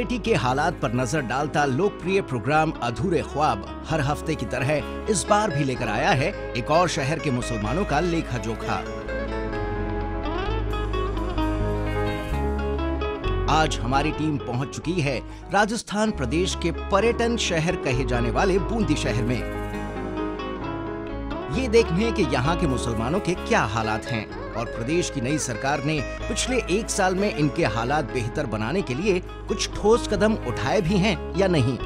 Minority के हालात पर नजर डालता लोकप्रिय प्रोग्राम अधूरे ख्वाब हर हफ्ते की तरह इस बार भी लेकर आया है एक और शहर के मुसलमानों का लेखा जोखा। आज हमारी टीम पहुंच चुकी है राजस्थान प्रदेश के पर्यटन शहर कहे जाने वाले बूंदी शहर में, ये देखने कि यहाँ के मुसलमानों के क्या हालात हैं और प्रदेश की नई सरकार ने पिछले 1 साल में इनके हालात बेहतर बनाने के लिए कुछ ठोस कदम उठाए भी हैं या नहीं।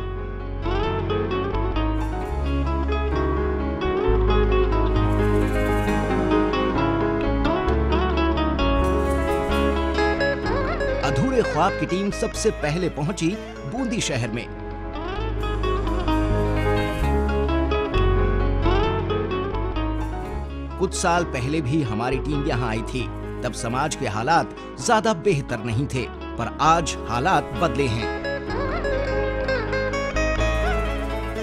अधूरे ख्वाब की टीम सबसे पहले पहुंची बूंदी शहर में। कुछ साल पहले भी हमारी टीम यहाँ आई थी, तब समाज के हालात ज्यादा बेहतर नहीं थे, पर आज हालात बदले हैं।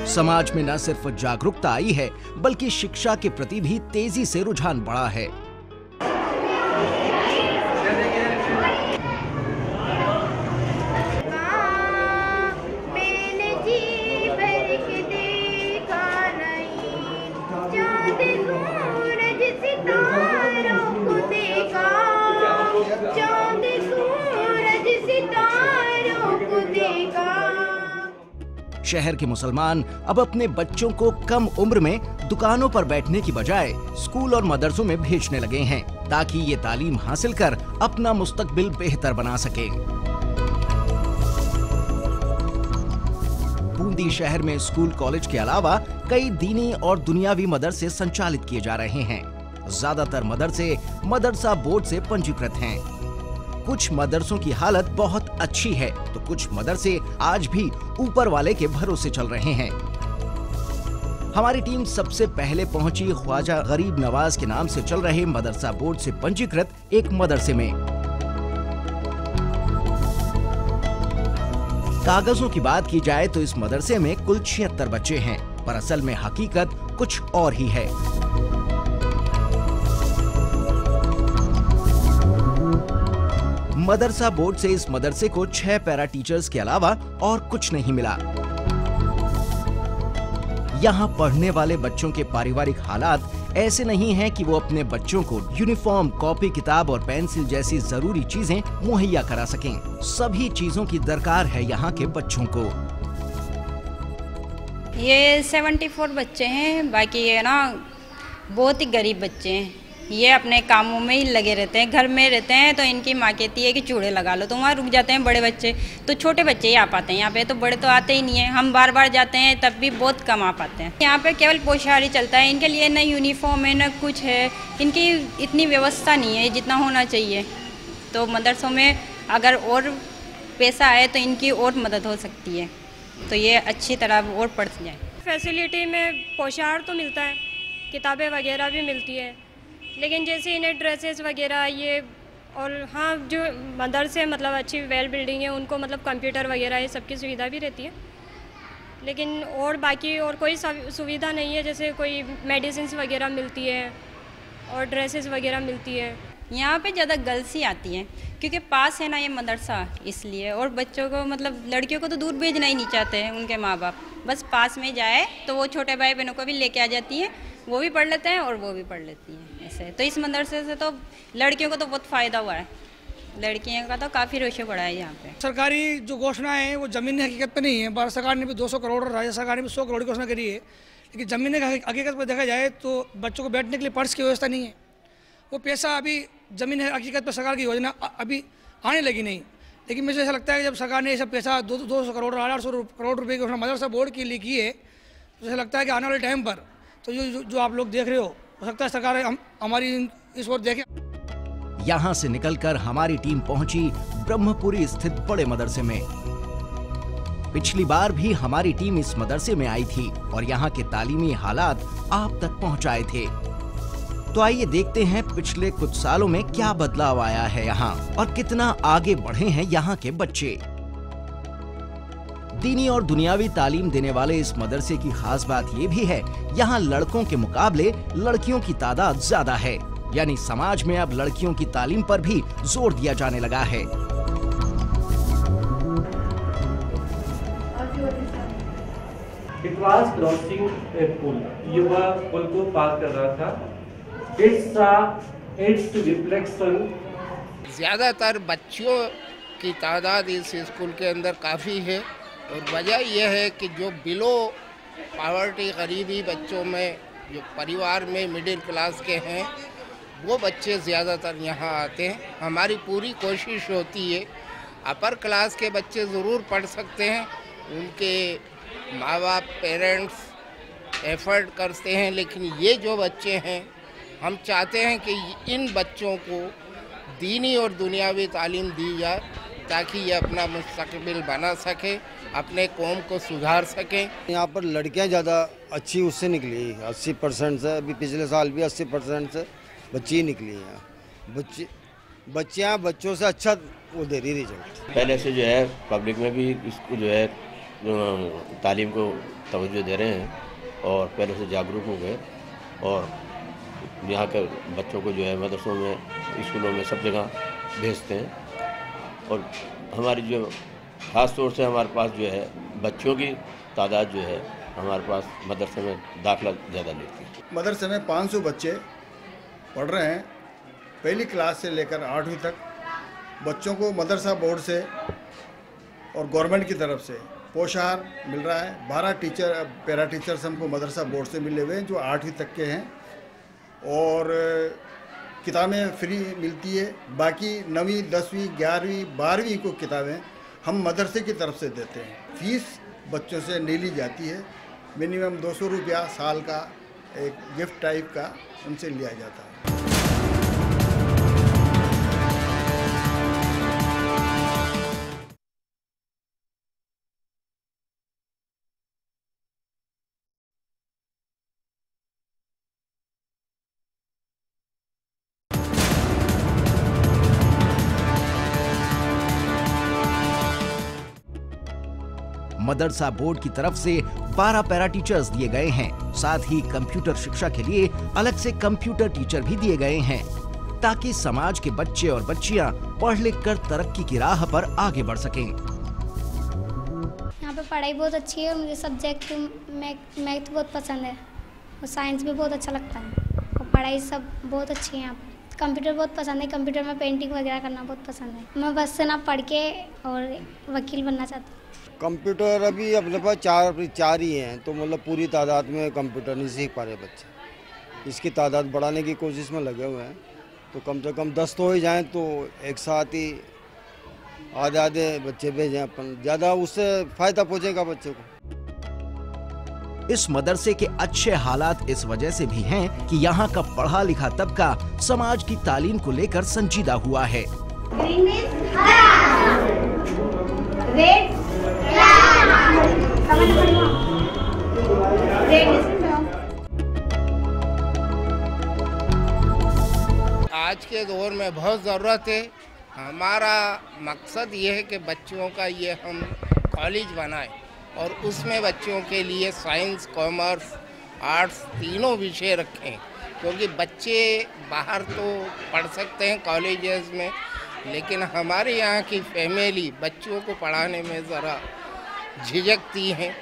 समाज में न सिर्फ जागरूकता आई है बल्कि शिक्षा के प्रति भी तेजी से रुझान बढ़ा है। शहर के मुसलमान अब अपने बच्चों को कम उम्र में दुकानों पर बैठने की बजाय स्कूल और मदरसों में भेजने लगे हैं ताकि ये तालीम हासिल कर अपना मुस्तकबिल बेहतर बना सके। बूंदी शहर में स्कूल कॉलेज के अलावा कई दीनी और दुनियावी मदरसे संचालित किए जा रहे हैं। ज्यादातर मदरसे मदरसा बोर्ड से पंजीकृत हैं। कुछ मदरसों की हालत बहुत अच्छी है तो कुछ मदरसे आज भी ऊपर वाले के भरोसे चल रहे हैं। हमारी टीम सबसे पहले पहुंची ख्वाजा गरीब नवाज के नाम से चल रहे मदरसा बोर्ड से पंजीकृत एक मदरसे में। कागजों की बात की जाए तो इस मदरसे में कुल 76 बच्चे हैं, पर असल में हकीकत कुछ और ही है। मदरसा बोर्ड से इस मदरसे को 6 पैरा टीचर्स के अलावा और कुछ नहीं मिला। यहाँ पढ़ने वाले बच्चों के पारिवारिक हालात ऐसे नहीं हैं कि वो अपने बच्चों को यूनिफॉर्म, कॉपी किताब और पेंसिल जैसी जरूरी चीजें मुहैया करा सकें। सभी चीजों की दरकार है यहाँ के बच्चों को। ये 74 बच्चे हैं, बाकी ये ना बहुत ही गरीब बच्चे हैं। ये अपने कामों में ही लगे रहते हैं, घर में रहते हैं तो इनकी माँ कहती है कि चूड़े लगा लो, तो वहाँ रुक जाते हैं बड़े बच्चे, तो छोटे बच्चे ही आ पाते हैं यहाँ पे, तो बड़े तो आते ही नहीं हैं। हम बार बार जाते हैं तब भी बहुत कम आ पाते हैं। यहाँ पे केवल पोशाहारी चलता है, इनके लिए न यूनिफॉर्म है न कुछ है, इनकी इतनी व्यवस्था नहीं है जितना होना चाहिए। तो मदरसों में अगर और पैसा आए तो इनकी और मदद हो सकती है, तो ये अच्छी तरह और पढ़ जाए। फैसिलिटी में पोशाहार तो मिलता है, किताबें वगैरह भी मिलती है, लेकिन जैसे इन्हें ड्रेसेस वगैरह ये, और हाँ जो मदरसे मतलब अच्छी वेल बिल्डिंग है उनको मतलब कंप्यूटर वगैरह ये सब की सुविधा भी रहती है, लेकिन और बाकी और कोई सुविधा नहीं है। जैसे कोई मेडिसिन वगैरह मिलती है और ड्रेसेस वगैरह मिलती है। यहाँ पे ज़्यादा गर्ल्स ही आती हैं क्योंकि पास है ना ये मदरसा, इसलिए। और बच्चों को मतलब लड़कियों को तो दूर भेजना ही नहीं चाहते हैं उनके माँ बाप, बस पास में जाए तो वो छोटे भाई बहनों को भी लेके आ जाती हैं, वो भी पढ़ लेते हैं और वो भी पढ़ लेती हैं ऐसे। तो इस मदरसे से तो लड़कियों को तो बहुत फ़ायदा हुआ है, लड़कियों का तो काफ़ी रोशो पड़ा है यहाँ पे। सरकारी जो घोषणाएं हैं वो ज़मीन हकीकत पे नहीं है। भारत सरकार ने भी 200 करोड़ और राज्य सरकार ने भी 100 करोड़ की घोषणा करी है, लेकिन ज़मीन हकीकत पर देखा जाए तो बच्चों को बैठने के लिए पर्स की व्यवस्था नहीं है। वो पैसा अभी ज़मीन हकीकत पर सरकार की योजना अभी आने लगी नहीं, लेकिन मुझे ऐसा लगता है कि जब सरकार ने ये सब पैसा 200 करोड़ और 800 करोड़ रुपये की घोषणा मदरसा बोर्ड के लिए की है, तो ऐसा लगता है कि आने वाले टाइम पर तो जो आप लोग देख रहे हो सकता है सरकार हमारी इस ओर देखे। यहाँ से निकलकर हमारी टीम पहुंची ब्रह्मपुरी स्थित बड़े मदरसे में। पिछली बार भी हमारी टीम इस मदरसे में आई थी और यहाँ के तालीमी हालात आप तक पहुँचाए थे। तो आइए देखते हैं पिछले कुछ सालों में क्या बदलाव आया है यहाँ और कितना आगे बढ़े हैं यहाँ के बच्चे। दीनी और दुनियावी तालीम देने वाले इस मदरसे की खास बात ये भी है, यहाँ लड़कों के मुकाबले लड़कियों की तादाद ज्यादा है, यानी समाज में अब लड़कियों की तालीम पर भी जोर दिया जाने लगा है। was crossing a pool. युवा पुल को पार कर रहा था. Its reflection. ज़्यादातर बच्चों की तादाद इस स्कूल के अंदर काफ़ी है और वजह यह है कि जो बिलो पावर्टी गरीबी बच्चों में जो परिवार में मिडिल क्लास के हैं वो बच्चे ज़्यादातर यहाँ आते हैं. हमारी पूरी कोशिश होती है अपर क्लास के बच्चे ज़रूर पढ़ सकते हैं, उनके माँ बाप पेरेंट्स एफर्ट करते हैं, लेकिन ये जो बच्चे हैं हम चाहते हैं कि इन बच्चों को दीनी और दुनियावी तालीम दी जाए ताकि ये अपना मुस्तकबिल बना सके, अपने कौम को सुधार सकें. यहाँ पर लड़कियाँ ज़्यादा अच्छी उससे निकली 80% से. अभी पिछले साल भी 80% से बच्ची ही निकली हैं. बच्चियाँ बच्चों से अच्छा वो दे रही रिजल्ट. पहले से जो है पब्लिक में भी इसको जो है तालीम को तवज्जो दे रहे हैं और पहले से जागरूक हो गए और यहाँ के बच्चों को जो है मदरसों में स्कूलों में सब जगह भेजते हैं. और हमारी जो ख़ास तौर से हमारे पास जो है बच्चों की तादाद जो है हमारे पास मदरसे में दाखिला ज़्यादा लेती है. मदरसे में 500 बच्चे पढ़ रहे हैं. पहली क्लास से लेकर 8वीं तक बच्चों को मदरसा बोर्ड से और गवर्नमेंट की तरफ से पोषाहार मिल रहा है. 12 टीचर पैरा टीचर्स हमको मदरसा बोर्ड से मिले हुए हैं जो 8वीं तक के हैं और किताबें फ्री मिलती है. बाकी 9वीं 10वीं 11वीं 12वीं को किताबें हम मदरसे की तरफ से देते हैं. फीस बच्चों से नहीं ली जाती है. मिनिमम 200 रुपया साल का एक गिफ्ट टाइप का उनसे लिया जाता है. मदरसा बोर्ड की तरफ से 12 पैरा टीचर्स दिए गए हैं. साथ ही कंप्यूटर शिक्षा के लिए अलग से कंप्यूटर टीचर भी दिए गए हैं ताकि समाज के बच्चे और बच्चियां पढ़ लिख कर तरक्की की राह पर आगे बढ़ सकें. यहाँ पे पढ़ाई बहुत अच्छी है और मुझे सब्जेक्ट मैथ बहुत पसंद है और साइंस भी बहुत अच्छा लगता है और पढ़ाई सब बहुत अच्छी है. यहाँ पे कंप्यूटर बहुत पसंद है. कंप्यूटर में पेंटिंग वगैरह करना बहुत पसंद है. मैं बस से ना पढ़ के और वकील बनना चाहती हूँ. कंप्यूटर अभी अपने पास चार ही हैं तो मतलब पूरी तादाद में कंप्यूटर नहीं सीख पा रहे बच्चे. इसकी तादाद बढ़ाने की कोशिश में लगे हुए हैं तो कम से कम 10 तो हो ही जाएँ तो एक साथ ही आधे बच्चे भेजें अपन, ज़्यादा उससे फ़ायदा पहुँचेगा बच्चे को. इस मदरसे के अच्छे हालात इस वजह से भी हैं कि यहाँ का पढ़ा लिखा तबका समाज की तालीम को लेकर संजीदा हुआ है. आज के दौर में बहुत ज़रूरत है. हमारा मकसद ये है कि बच्चों का ये हम कॉलेज बनाएं और उसमें बच्चों के लिए साइंस कॉमर्स आर्ट्स तीनों विषय रखें, क्योंकि बच्चे बाहर तो पढ़ सकते हैं कॉलेजेस में, लेकिन हमारे यहाँ की फैमिली बच्चों को पढ़ाने में ज़रा झिझकती हैं.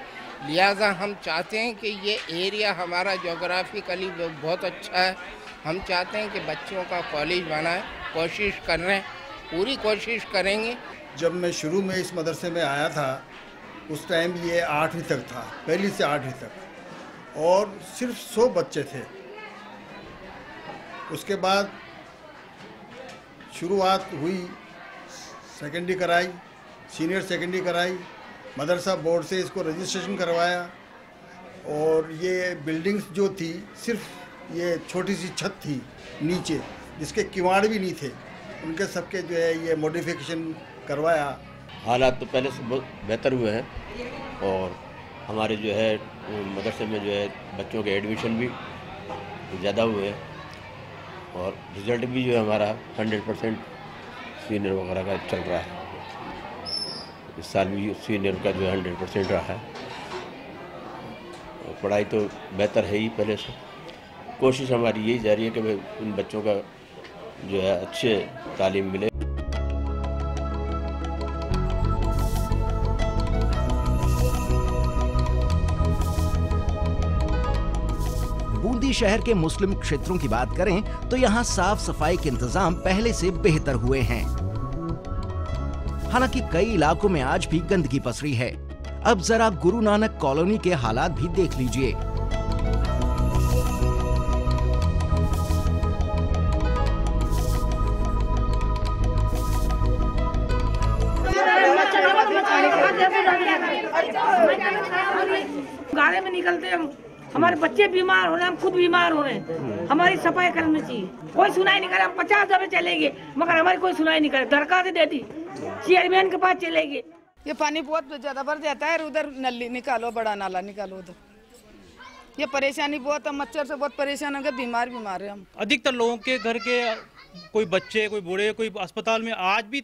लिहाजा हम चाहते हैं कि ये एरिया हमारा जोग्राफिकली बहुत अच्छा है. हम चाहते हैं कि बच्चों का कॉलेज बनाएं. कोशिश कर रहे हैं, पूरी कोशिश करेंगे. जब मैं शुरू में इस मदरसे में आया था उस टाइम ये 8वीं तक था, पहली से 8वीं तक, और सिर्फ 100 बच्चे थे. उसके बाद शुरुआत हुई, सेकेंडरी कराई, सीनियर सेकेंडरी कराई, मदरसा बोर्ड से इसको रजिस्ट्रेशन करवाया और ये बिल्डिंग्स जो थी सिर्फ ये छोटी सी छत थी नीचे जिसके किवाड़ भी नहीं थे, उनके सबके जो है ये मॉडिफिकेशन करवाया. हालात तो पहले से बहुत बेहतर हुए हैं और हमारे जो है मदरसे में जो है बच्चों के एडमिशन भी ज़्यादा हुए हैं और रिज़ल्ट भी जो है हमारा 100% सीनियर वगैरह का चल रहा है. इस साल भी सीनियर का जो है 100% रहा है. और पढ़ाई तो बेहतर है ही पहले से. कोशिश हमारी यही जारी है कि भाई उन बच्चों का जो है अच्छे तालीम मिले. शहर के मुस्लिम क्षेत्रों की बात करें तो यहाँ साफ सफाई के इंतजाम पहले से बेहतर हुए हैं। हालांकि कई इलाकों में आज भी गंदगी पसरी है। अब जरा गुरु नानक कॉलोनी के हालात भी देख लीजिए। गाड़ी में निकलते हम, हमारे बच्चे बीमार हो रहे हैं, हम खुद बीमार हो रहे हैं। हमारी सफाई करनी चाहिए। कोई सुनाई नहीं करे। हम 50 दफे चलेंगे मगर हमारी कोई सुनाई नहीं करे। दरखास्त दे दी, चेयरमैन के पास चलेंगे। ये पानी बहुत ज्यादा भर जाता है। उधर नली निकालो, बड़ा नाला निकालो उधर। ये परेशानी बहुत है। मच्छर से बहुत परेशान हो गए, बीमार है हम। अधिकतर लोगों के घर के कोई बच्चे, कोई बूढ़े, कोई अस्पताल में आज भी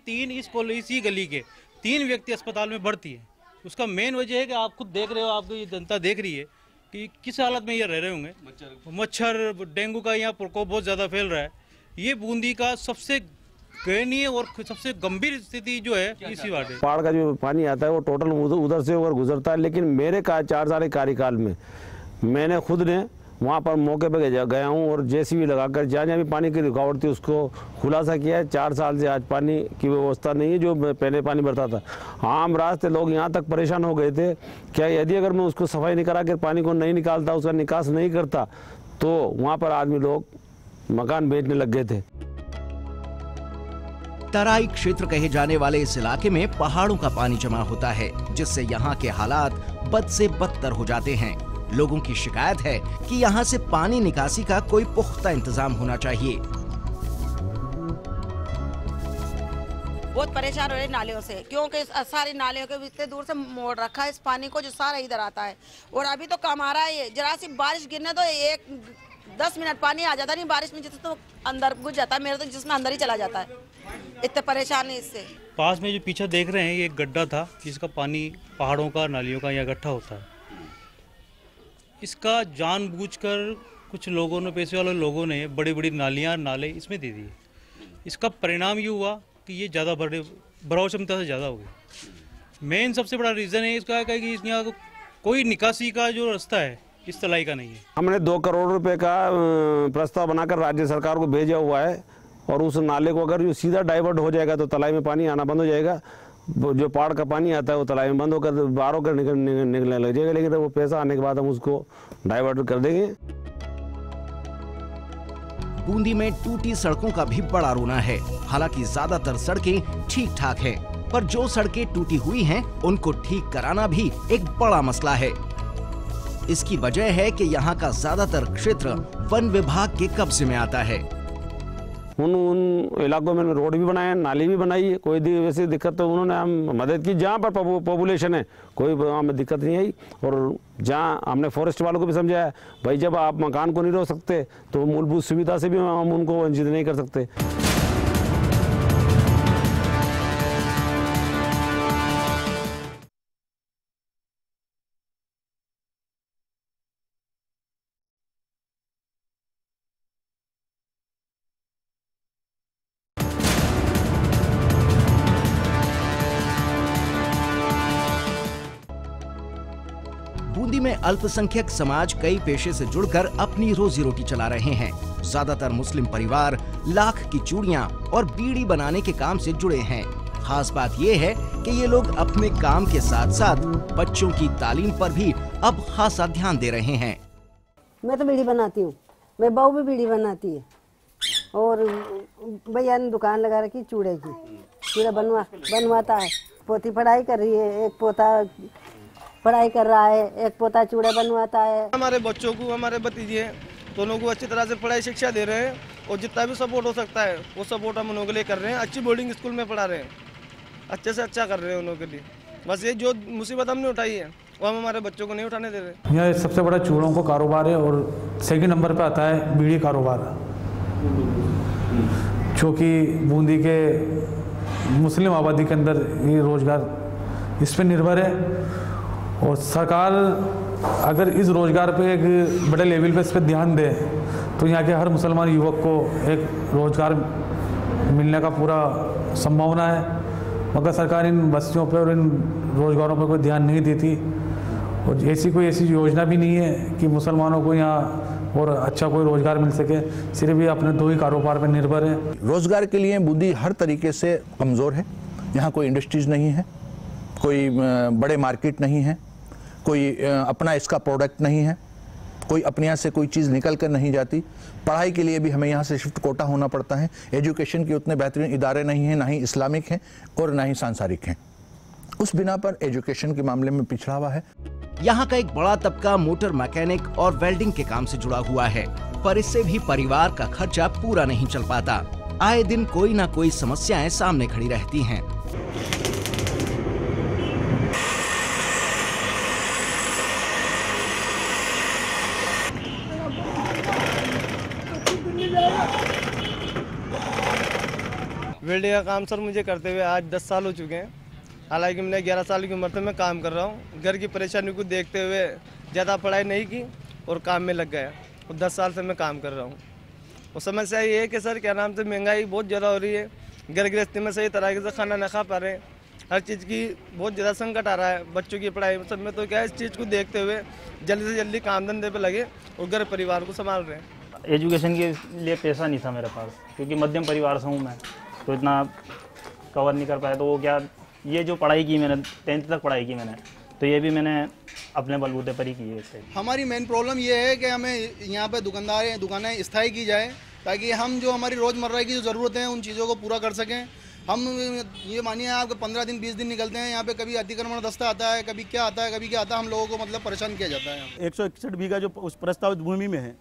इसी गली के 3 व्यक्ति अस्पताल में भर्ती है। उसका मेन वजह है कि आप खुद देख रहे हो, आपको ये जनता देख रही है कि किस हालत में ये रह रहे होंगे। मच्छर डेंगू का यहाँ प्रकोप बहुत ज़्यादा फैल रहा है। ये बूंदी का सबसे दयनीय और सबसे गंभीर स्थिति जो है इसी वार्ड है। पहाड़ का जो पानी आता है वो टोटल उधर से उधर गुजरता है। लेकिन मेरे 4 साल के कार्यकाल में मैंने खुद ने वहाँ पर मौके पर गया हूँ और जेसीबी लगाकर जहाँ जहाँ भी पानी की रुकावट थी उसको खुलासा किया है। 4 साल से आज पानी की व्यवस्था नहीं है जो पहले पानी भरता था। आम रास्ते लोग यहाँ तक परेशान हो गए थे। क्या यदि अगर मैं उसको सफाई नहीं करा कर पानी को नहीं निकालता, उसका निकास नहीं करता, तो वहाँ पर आदमी लोग मकान बेचने लग गए थे। तराई क्षेत्र कहे जाने वाले इस इलाके में पहाड़ों का पानी जमा होता है, जिससे यहाँ के हालात बद से बदतर हो जाते हैं। लोगों की शिकायत है कि यहाँ से पानी निकासी का कोई पुख्ता इंतजाम होना चाहिए। बहुत परेशान हो रहे नालियों से, क्योंकि सारी नालियों के इतने दूर से मोड़ रखा है इस पानी को जो सारा इधर आता है। और अभी तो कम आ रहा है। जरा सी बारिश गिरने तो 10 मिनट पानी आ जाता नहीं बारिश में, जिससे तो अंदर घुस जाता है। मेरा तो जिसमें अंदर ही चला जाता है। इतने परेशान है इससे। पास में जो पीछे देख रहे हैं ये एक गड्ढा था जिसका पानी पहाड़ों का, नालियों का यहाँ इकट्ठा होता है। इसका जानबूझकर कुछ लोगों ने, पैसे वाले लोगों ने बड़ी बड़ी नाले इसमें दे दिए। इसका परिणाम ये हुआ कि ये ज़्यादा भराव क्षमता से ज़्यादा हो गई। मेन सबसे बड़ा रीज़न है इसका कि यहाँ कोई निकासी का जो रास्ता है इस तलाई का नहीं है। हमने 2 करोड़ रुपए का प्रस्ताव बनाकर राज्य सरकार को भेजा हुआ है और उस नाले को अगर जो सीधा डाइवर्ट हो जाएगा तो तलाई में पानी आना बंद हो जाएगा। जो पहाड़ का पानी आता है वो तलाई में बंद होकर बाहर होकर निकलने लग जाएगा। लेकिन वो पैसा आने के बाद हम उसको डाइवर्ट कर देंगे। बूंदी में टूटी सड़कों का भी बड़ा रोना है। हालांकि ज्यादातर सड़कें ठीक ठाक है, पर जो सड़कें टूटी हुई हैं उनको ठीक कराना भी एक बड़ा मसला है। इसकी वजह है कि यहाँ का ज्यादातर क्षेत्र वन विभाग के कब्जे में आता है। उन इलाकों में रोड भी बनाए, नाली भी बनाई है। कोई वैसी दिक्कत तो उन्होंने हम मदद की। जहाँ पर पॉपुलेशन है कोई हमें दिक्कत नहीं आई। और जहाँ हमने फॉरेस्ट वालों को भी समझाया, भाई जब आप मकान को नहीं रोक सकते तो मूलभूत सुविधा से भी हम उनको वंचित नहीं कर सकते। बूंदी में अल्पसंख्यक समाज कई पेशे से जुड़कर अपनी रोजी रोटी चला रहे हैं। ज्यादातर मुस्लिम परिवार लाख की चूड़ियां और बीड़ी बनाने के काम से जुड़े हैं। खास बात यह है कि ये लोग अपने काम के साथ साथ बच्चों की तालीम पर भी अब खासा ध्यान दे रहे हैं। मैं तो बीड़ी बनाती हूँ, मेरी बहू भी बीड़ी बनाती है और भैया ने दुकान लगा रखी चूड़े की। चूड़ा बनवाता है। पोती पढ़ाई कर रही है, एक पोता पढ़ाई कर रहा है, एक पोता चूड़े बनवाता है। हमारे बच्चों को, हमारे भतीजे दोनों को अच्छी तरह से पढ़ाई शिक्षा दे रहे हैं और जितना भी सपोर्ट हो सकता है वो सपोर्ट हम उन्हों के लिए कर रहे हैं। अच्छी बोर्डिंग स्कूल में पढ़ा रहे हैं, अच्छे से अच्छा कर रहे हैं उन्हों के लिए। बस ये जो मुसीबत हमने उठाई है वो हम हमारे बच्चों को नहीं उठाने दे रहे। यह सबसे बड़ा चूड़ों का कारोबार है और सेकंड नंबर पे आता है बीड़ी कारोबार, जो कि बूंदी के मुस्लिम आबादी के अंदर ये रोजगार इस पर निर्भर है। और सरकार अगर इस रोजगार पे एक बड़े लेवल पे इस पर ध्यान दे तो यहाँ के हर मुसलमान युवक को एक रोजगार मिलने का पूरा संभावना है। मगर सरकार इन बस्तियों पे और इन रोजगारों पे कोई ध्यान नहीं देती और ऐसी योजना भी नहीं है कि मुसलमानों को यहाँ और अच्छा कोई रोज़गार मिल सके। सिर्फ ये अपने 2 ही कारोबार पर निर्भर है। रोज़गार के लिए बूंदी हर तरीके से कमज़ोर है। यहाँ कोई इंडस्ट्रीज़ नहीं है, कोई बड़े मार्केट नहीं है, कोई अपना इसका प्रोडक्ट नहीं है, कोई अपने यहाँ से कोई चीज़ निकल कर नहीं जाती। पढ़ाई के लिए भी हमें यहाँ से शिफ्ट कोटा होना पड़ता है। एजुकेशन के उतने बेहतरीन इदारे नहीं हैं, ना ही इस्लामिक हैं और ना ही सांसारिक हैं। उस बिना पर एजुकेशन के मामले में पिछड़ा हुआ है। यहाँ का एक बड़ा तबका मोटर मैकेनिक और वेल्डिंग के काम से जुड़ा हुआ है, पर इससे भी परिवार का खर्चा पूरा नहीं चल पाता। आए दिन कोई ना कोई समस्याएं सामने खड़ी रहती हैं। वेल्डिंग का काम सर मुझे करते हुए आज 10 साल हो चुके हैं। हालांकि मैंने 11 साल की उम्र से मैं काम कर रहा हूँ। घर की परेशानी को देखते हुए ज़्यादा पढ़ाई नहीं की और काम में लग गया और 10 साल से मैं काम कर रहा हूँ। और समस्या ये है कि सर क्या नाम से महंगाई बहुत ज़्यादा हो रही है। घर गृहस्थी में सही तरीके से खाना न खा पा रहे हैं। हर चीज़ की बहुत ज़्यादा संकट आ रहा है। बच्चों की पढ़ाई सब में तो क्या है, इस चीज़ को देखते हुए जल्दी से जल्दी काम धंधे पर लगे और घर परिवार को संभाल रहे हैं। एजुकेशन के लिए पैसा नहीं था मेरे पास, क्योंकि मध्यम परिवार से हूँ मैं, तो इतना कवर नहीं कर पाया। तो वो क्या, ये जो पढ़ाई की मैंने 10th तक पढ़ाई की मैंने, तो ये भी मैंने अपने बलबूते पर ही की है। हमारी मेन प्रॉब्लम ये है कि हमें यहाँ पे दुकानें स्थायी की जाए, ताकि हम जो हमारी रोज़मर्रा की जो ज़रूरतें हैं उन चीज़ों को पूरा कर सकें। हम ये मानिए आपके 15 दिन 20 दिन निकलते हैं, यहाँ पे कभी अतिक्रमण दस्ता आता है, कभी क्या आता है, कभी क्या आता है, हम लोगों को मतलब परेशान किया जाता है। 161 बीघा जो उस प्रस्तावित भूमि में है,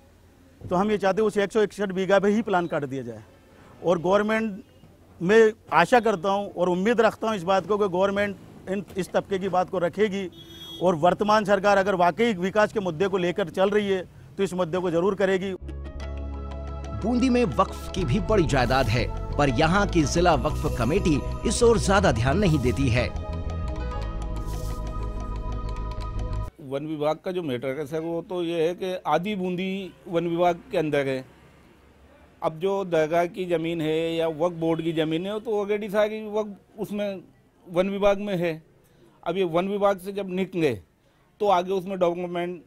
तो हम ये चाहते हैं उस 161 बीघा पे ही प्लान काट दिया जाए। और गवर्नमेंट में आशा करता हूँ और उम्मीद रखता हूँ इस बात को कि गवर्नमेंट इस तबके की बात को रखेगी, और वर्तमान सरकार अगर वाकई विकास के मुद्दे को लेकर चल रही है तो इस मुद्दे को जरूर करेगी। बूंदी में वक्फ की भी बड़ी जायदाद है, पर यहाँ की जिला वक्फ कमेटी इस ओर ज्यादा ध्यान नहीं देती है। वन विभाग का जो मैटर है सर, वो तो ये है कि आधी बूंदी वन विभाग के अंदर है। अब जो दरगाह की ज़मीन है या वक्फ बोर्ड की ज़मीन है, तो ऑलरेडी सारी वक्फ उसमें वन विभाग में है। अब ये वन विभाग से जब निकले तो आगे उसमें डेवलपमेंट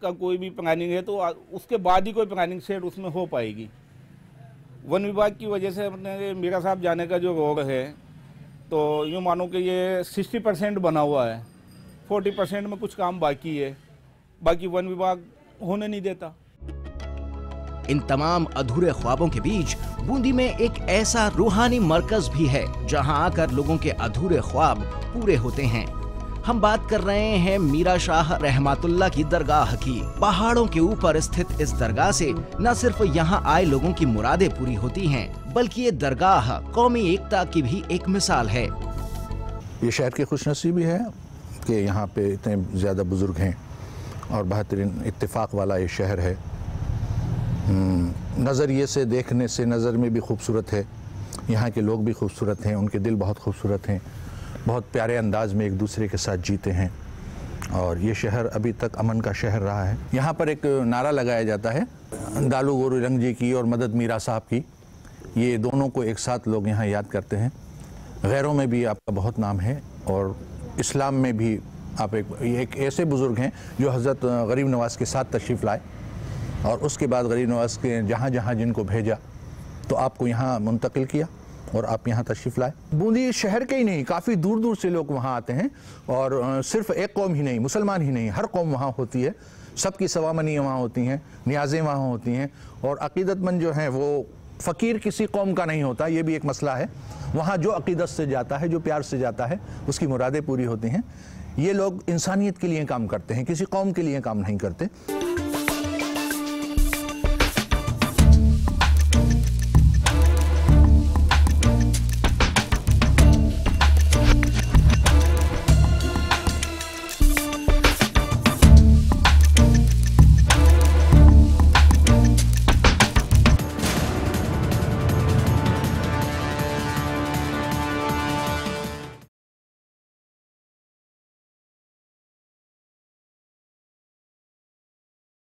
का कोई भी प्लानिंग है तो उसके बाद ही कोई प्लानिंग सेट उसमें हो पाएगी। वन विभाग की वजह से अपने मीरा साहब जाने का जो रोड है, तो यूँ मानो कि ये 60% बना हुआ है, 40% में कुछ काम बाकी है, बाकी वन विभाग होने नहीं देता। इन तमाम अधूरे ख्वाबों के बीच बूंदी में एक ऐसा रूहानी मरकज भी है जहां आकर लोगों के अधूरे ख्वाब पूरे होते हैं। हम बात कर रहे हैं मीरा शाह रहमतुल्लाह की दरगाह की। पहाड़ों के ऊपर स्थित इस दरगाह से न सिर्फ यहां आए लोगों की मुरादें पूरी होती हैं, बल्कि ये दरगाह कौमी एकता की भी एक मिसाल है। ये शहर की खुशनसीबी है कि यहाँ पे इतने ज़्यादा बुजुर्ग हैं और बेहतरीन इत्तेफाक वाला ये शहर है। नज़रिए से देखने से नज़र में भी खूबसूरत है। यहाँ के लोग भी खूबसूरत हैं, उनके दिल बहुत खूबसूरत हैं, बहुत प्यारे अंदाज में एक दूसरे के साथ जीते हैं, और ये शहर अभी तक अमन का शहर रहा है। यहाँ पर एक नारा लगाया जाता है, दालू गोरू रंग जी की और मदद मीरा साहब की। ये दोनों को एक साथ लोग यहाँ याद करते हैं। गैरों में भी आपका बहुत नाम है और इस्लाम में भी आप एक ऐसे बुज़ुर्ग हैं जो हज़रत गरीब नवाज़ के साथ तशरीफ़ लाए, और उसके बाद गरीब नवाज़ के जहाँ जहाँ जिनको भेजा तो आपको यहाँ मुंतकिल किया और आप यहाँ तशरीफ़ लाए। बूंदी शहर के ही नहीं, काफ़ी दूर दूर से लोग वहाँ आते हैं, और सिर्फ एक कौम ही नहीं, मुसलमान ही नहीं, हर कौम वहाँ होती है। सबकी सवामनी वहाँ होती हैं, नियाज़ें वहाँ होती हैं, और अक़ीदतमंद जो हैं वो फ़कीर किसी कौम का नहीं होता, ये भी एक मसला है। वहाँ जो अक़ीदत से जाता है, जो प्यार से जाता है, उसकी मुरादें पूरी होती हैं। ये लोग इंसानियत के लिए काम करते हैं, किसी कौम के लिए काम नहीं करते।